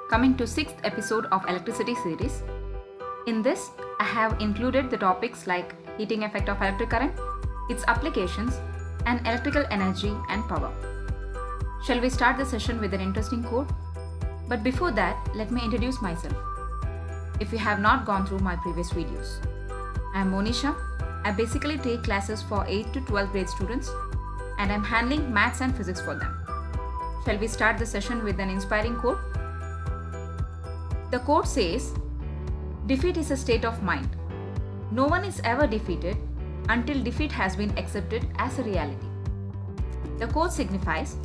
coming to 6th episode of Electricity series. In this, I have included the topics like heating effect of electric current, its applications, and electrical energy and power. Shall we start the session with an interesting quote? But before that, let me introduce myself. If you have not gone through my previous videos, I am Monisha. I basically take classes for 8th to 12th grade students and I am handling maths and physics for them. Shall we start the session with an inspiring quote? The quote says, "Defeat is a state of mind. No one is ever defeated until defeat has been accepted as a reality." The quote signifies,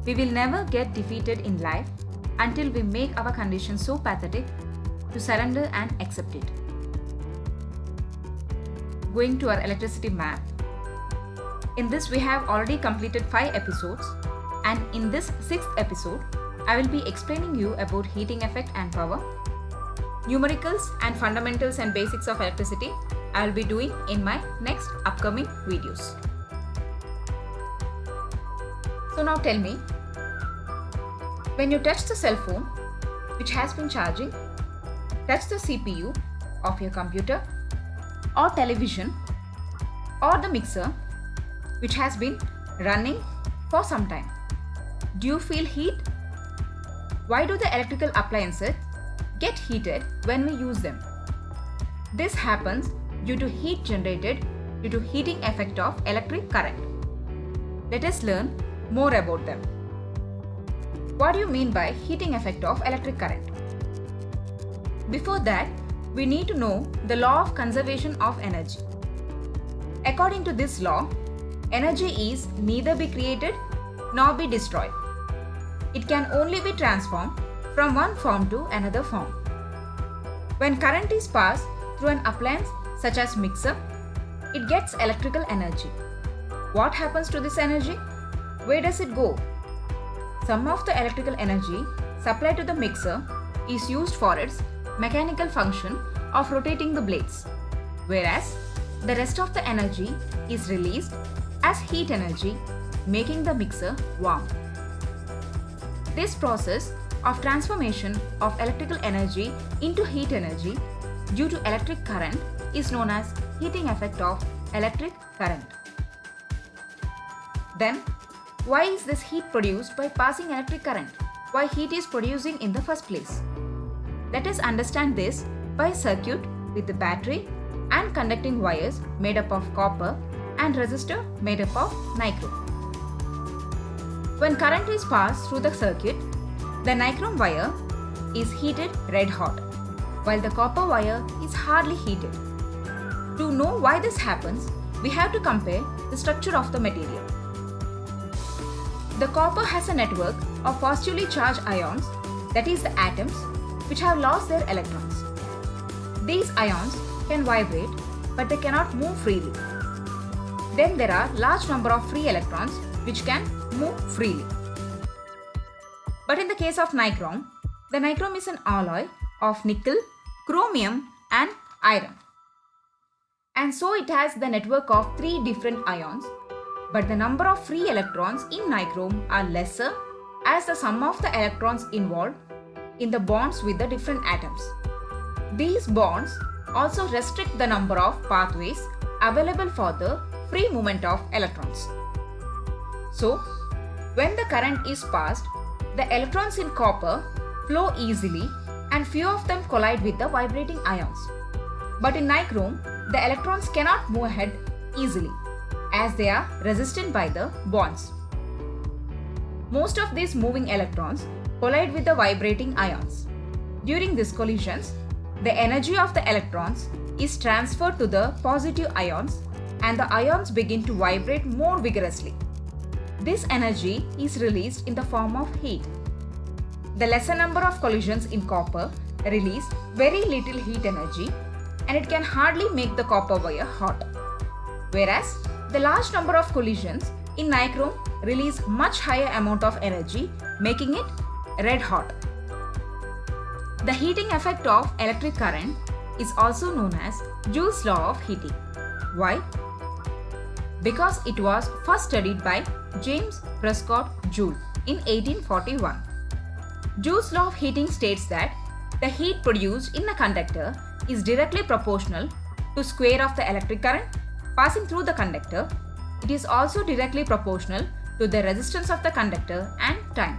we will never get defeated in life until we make our condition so pathetic to surrender and accept it. Going to our electricity map. In this we have already completed 5 episodes, and in this 6th episode, I will be explaining you about heating effect and power, numericals and fundamentals and basics of electricity I will be doing in my next upcoming videos. So now tell me, when you touch the cell phone which has been charging, touch the CPU of your computer or television or the mixer which has been running for some time, do you feel heat? Why do the electrical appliances get heated when we use them? This happens due to heat generated due to heating effect of electric current. Let us learn more about them. What do you mean by heating effect of electric current? Before that, we need to know the law of conservation of energy. According to this law, energy is neither be created nor be destroyed. It can only be transformed from one form to another form. When current is passed through an appliance such as mixer, it gets electrical energy. What happens to this energy? Where does it go? Some of the electrical energy supplied to the mixer is used for its mechanical function of rotating the blades, whereas the rest of the energy is released as heat energy, making the mixer warm. This process of transformation of electrical energy into heat energy due to electric current is known as heating effect of electric current. Then, why is this heat produced by passing electric current? Why heat is producing in the first place? Let us understand this by a circuit with the battery and conducting wires made up of copper and resistor made up of nichrome. When current is passed through the circuit, the nichrome wire is heated red hot, while the copper wire is hardly heated. To know why this happens, we have to compare the structure of the material. The copper has a network of positively charged ions, that is the atoms, which have lost their electrons. These ions can vibrate, but they cannot move freely. Then there are large number of free electrons which can move freely. But in the case of nichrome, the nichrome is an alloy of nickel, chromium and iron. And so it has the network of 3 different ions, but the number of free electrons in nichrome are lesser as the sum of the electrons involved in the bonds with the different atoms. These bonds also restrict the number of pathways available for the free movement of electrons. So, when the current is passed, the electrons in copper flow easily and few of them collide with the vibrating ions. But in nichrome, the electrons cannot move ahead easily as they are resisted by the bonds. Most of these moving electrons collide with the vibrating ions. During these collisions, the energy of the electrons is transferred to the positive ions and the ions begin to vibrate more vigorously. This energy is released in the form of heat. The lesser number of collisions in copper release very little heat energy and it can hardly make the copper wire hot. Whereas the large number of collisions in nichrome release much higher amount of energy, making it red hot. The heating effect of electric current is also known as Joule's law of heating. Why? Because it was first studied by James Prescott Joule in 1841. Joule's law of heating states that the heat produced in a conductor is directly proportional to square of the electric current passing through the conductor. It is also directly proportional to the resistance of the conductor and time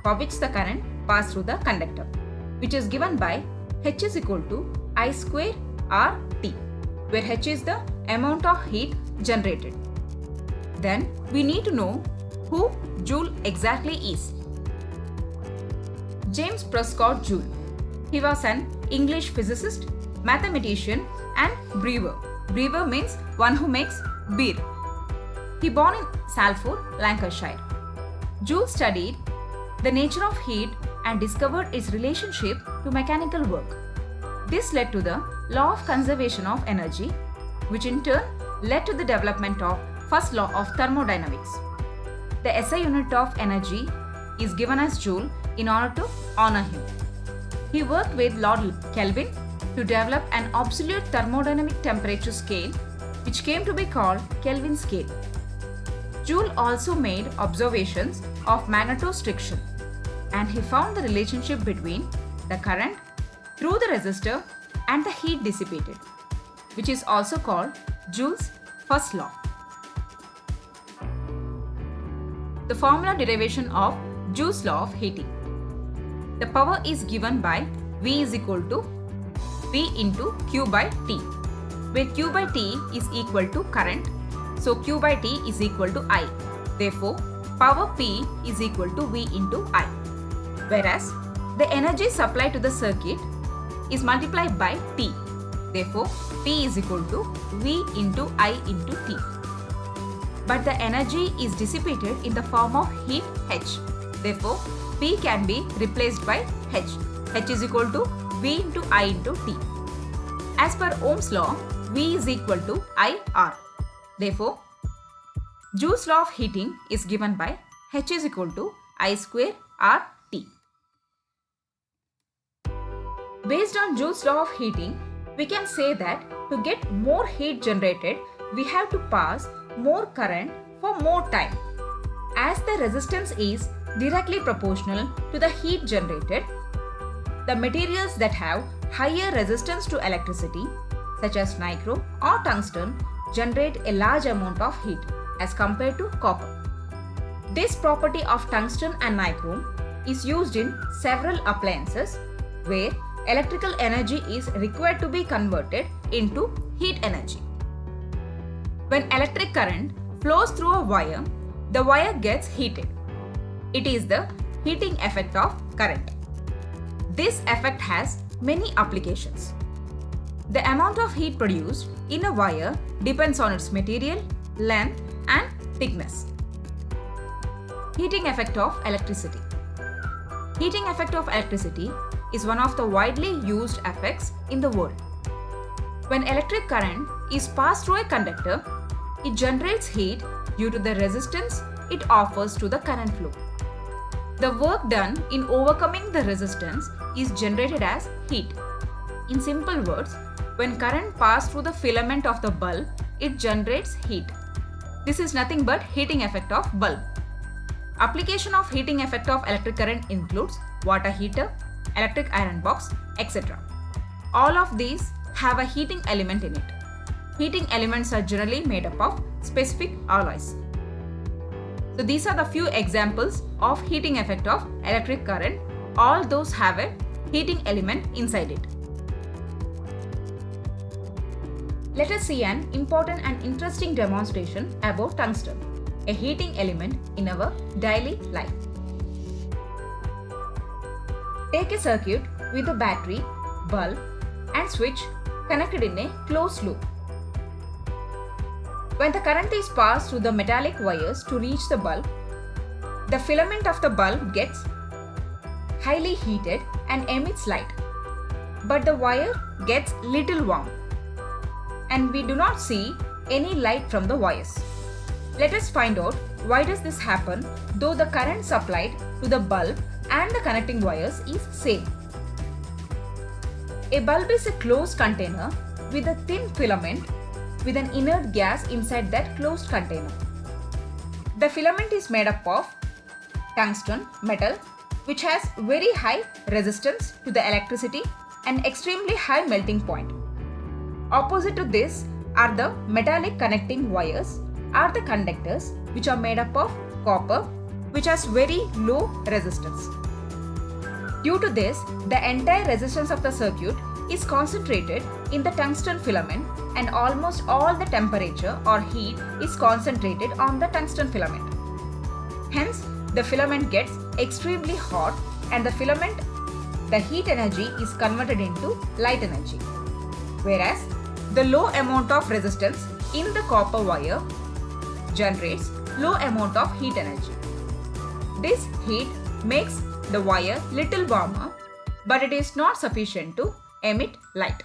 for which the current passed through the conductor, which is given by H is equal to I square R T, where H is the amount of heat generated. Then we need to know who Joule exactly is. James Prescott Joule. He was an English physicist, mathematician and brewer. Brewer means one who makes beer. He born in Salford, Lancashire. Joule studied the nature of heat and discovered its relationship to mechanical work. This led to the law of conservation of energy, which in turn led to the development of first law of thermodynamics. The SI unit of energy is given as Joule in order to honor him. He worked with Lord Kelvin to develop an absolute thermodynamic temperature scale, which came to be called Kelvin scale. Joule also made observations of magnetostriction, and he found the relationship between the current through the resistor and the heat dissipated, which is also called Joule's first law. The formula derivation of Joule's law of heating. The power is given by V is equal to V into Q by T, where Q by T is equal to current, so Q by T is equal to I. Therefore, power P is equal to V into I. Whereas, the energy supplied to the circuit is multiplied by T. Therefore, P is equal to V into I into T. But the energy is dissipated in the form of heat H. Therefore, P can be replaced by H. H is equal to V into I into T. As per Ohm's law, V is equal to IR. Therefore, Joule's law of heating is given by H is equal to I square R T. Based on Joule's law of heating, we can say that to get more heat generated, we have to pass more current for more time. As the resistance is directly proportional to the heat generated, the materials that have higher resistance to electricity, such as nichrome or tungsten, generate a large amount of heat as compared to copper. This property of tungsten and nichrome is used in several appliances where electrical energy is required to be converted into heat energy. When electric current flows through a wire, the wire gets heated. It is the heating effect of current. This effect has many applications. The amount of heat produced in a wire depends on its material, length and thickness. Heating effect of electricity. Heating effect of electricity is one of the widely used effects in the world. When electric current is passed through a conductor, it generates heat due to the resistance it offers to the current flow. The work done in overcoming the resistance is generated as heat. In simple words, when current passes through the filament of the bulb, it generates heat. This is nothing but heating effect of bulb. Application of heating effect of electric current includes water heater, electric iron box, etc. All of these have a heating element in it. Heating elements are generally made up of specific alloys. So these are the few examples of heating effect of electric current. All those have a heating element inside it. Let us see an important and interesting demonstration about tungsten, a heating element in our daily life. Take a circuit with a battery, bulb and switch connected in a closed loop. When the current is passed through the metallic wires to reach the bulb, the filament of the bulb gets highly heated and emits light, but the wire gets little warm and we do not see any light from the wires. Let us find out why does this happen though the current supplied to the bulb and the connecting wires is same. A bulb is a closed container with a thin filament with an inert gas inside that closed container. The filament is made up of tungsten, metal, which has very high resistance to the electricity and extremely high melting point. Opposite to this are the metallic connecting wires are the conductors, which are made up of copper, which has very low resistance. Due to this, the entire resistance of the circuit is concentrated in the tungsten filament, and almost all the temperature or heat is concentrated on the tungsten filament. Hence, the filament gets extremely hot, and the heat energy is converted into light energy. Whereas, the low amount of resistance in the copper wire generates low amount of heat energy. This heat makes the wire little warmer, but it is not sufficient to emit light.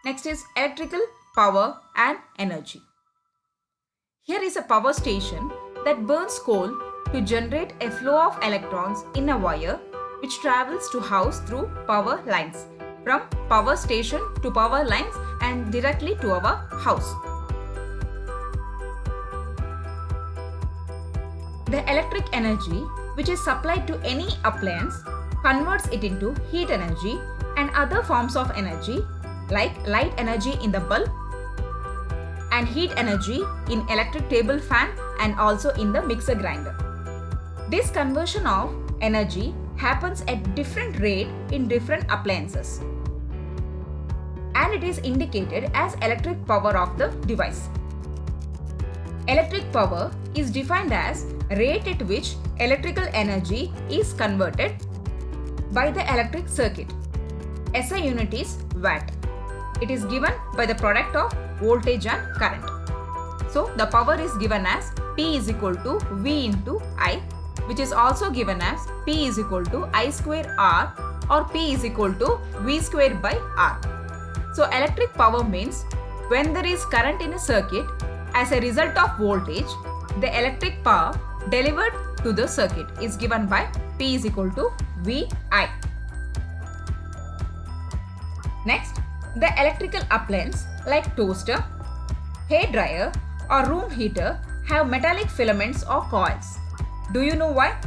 Next is electrical power and energy. Here is a power station that burns coal to generate a flow of electrons in a wire which travels to house through power lines, from power station to power lines and directly to our house. The electric energy which is supplied to any appliance converts it into heat energy and other forms of energy like light energy in the bulb and heat energy in electric table fan and also in the mixer grinder. This conversion of energy happens at different rate in different appliances, and it is indicated as electric power of the device. Electric power is defined as rate at which electrical energy is converted by the electric circuit. SI unit is watt. It is given by the product of voltage and current. So the power is given as P is equal to V into I, which is also given as P is equal to I square R, or P is equal to V square by R. So electric power means when there is current in a circuit, as a result of voltage, the electric power delivered to the circuit is given by P is equal to VI. Next, the electrical appliance like toaster, hair dryer or room heater have metallic filaments or coils. Do you know why?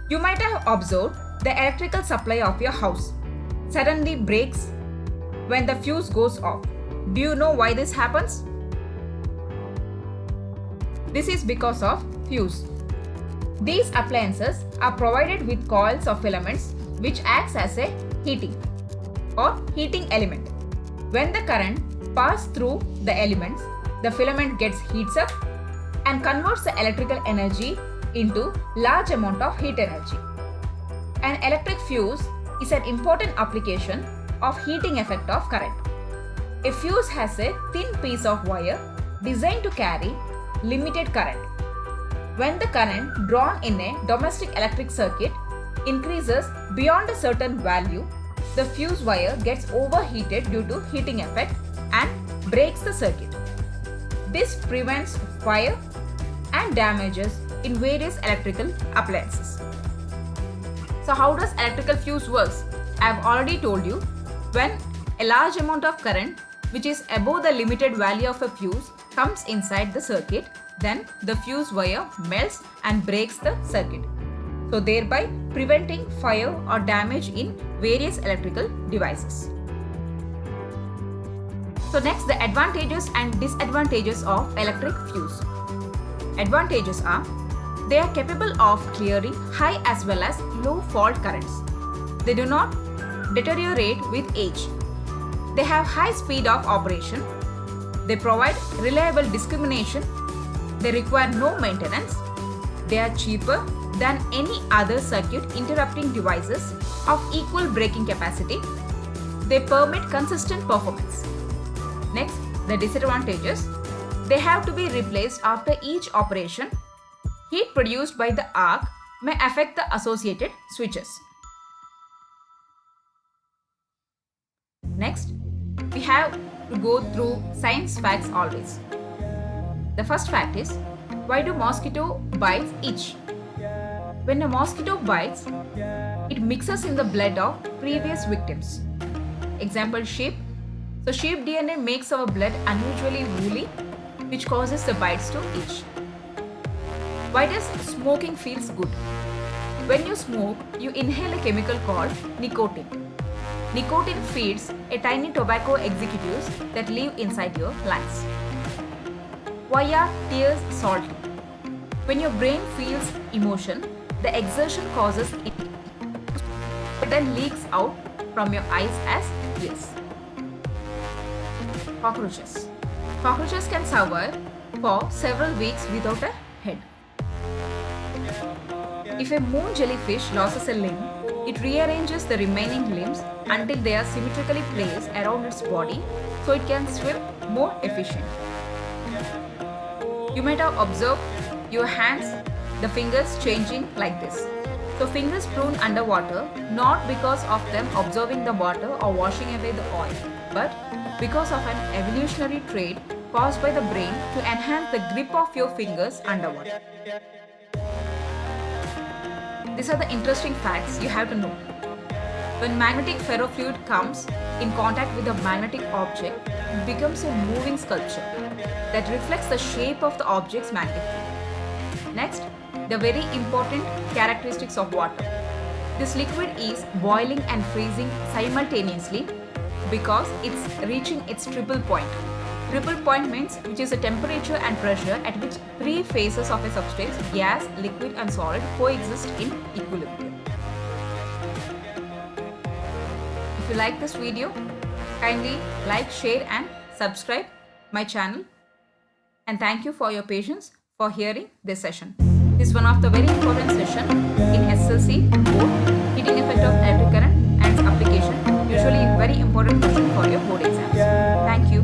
You might have observed the electrical supply of your house suddenly breaks when the fuse goes off. Do you know why this happens? This is because of fuse. These appliances are provided with coils of filaments which acts as a heating element. When the current passes through the elements, the filament gets heats up and converts the electrical energy into large amount of heat energy. An electric fuse is an important application of heating effect of current. A fuse has a thin piece of wire designed to carry limited current. When the current drawn in a domestic electric circuit increases beyond a certain value, the fuse wire gets overheated due to heating effect and breaks the circuit. This prevents fire and damages in various electrical appliances. So how does electrical fuse works? I have already told you, when a large amount of current which is above the limited value of a fuse comes inside the circuit, then the fuse wire melts and breaks the circuit, so thereby preventing fire or damage in various electrical devices. So next, the advantages and disadvantages of electric fuse. Advantages are, they are capable of clearing high as well as low fault currents. They do not deteriorate with age. They have high speed of operation. They provide reliable discrimination. They require no maintenance. They are cheaper than any other circuit interrupting devices of equal breaking capacity. They permit consistent performance. Next, the disadvantages. They have to be replaced after each operation. Heat produced by the arc may affect the associated switches. Next, we have to go through science facts always. The first fact is, why do mosquito bites itch? When a mosquito bites, it mixes in the blood of previous victims. Example, sheep. So sheep DNA makes our blood unusually woolly, which causes the bites to itch. Why does smoking feels good? When you smoke, you inhale a chemical called nicotine. Nicotine feeds a tiny tobacco executives that live inside your lungs. Why are tears salty? When your brain feels emotion, the exertion causes it, but then leaks out from your eyes as tears. Cockroaches. Cockroaches can survive for several weeks without a head. If a moon jellyfish loses a limb, it rearranges the remaining limbs until they are symmetrically placed around its body so it can swim more efficiently. You might have observed your hands, the fingers changing like this. So fingers prune underwater not because of them absorbing the water or washing away the oil, but because of an evolutionary trait caused by the brain to enhance the grip of your fingers underwater. These are the interesting facts you have to know. When magnetic ferrofluid comes in contact with a magnetic object, it becomes a moving sculpture that reflects the shape of the object's magnetic field. Next, the very important characteristics of water. This liquid is boiling and freezing simultaneously because it's reaching its triple point. Triple point means which is the temperature and pressure at which three phases of a substance, gas, liquid and solid coexist in equilibrium. If you like this video, kindly like, share and subscribe my channel. And thank you for your patience for hearing this session. This is one of the very important session in SLC board, heating effect of electric current and its application. Usually very important question for your board exams. Thank you.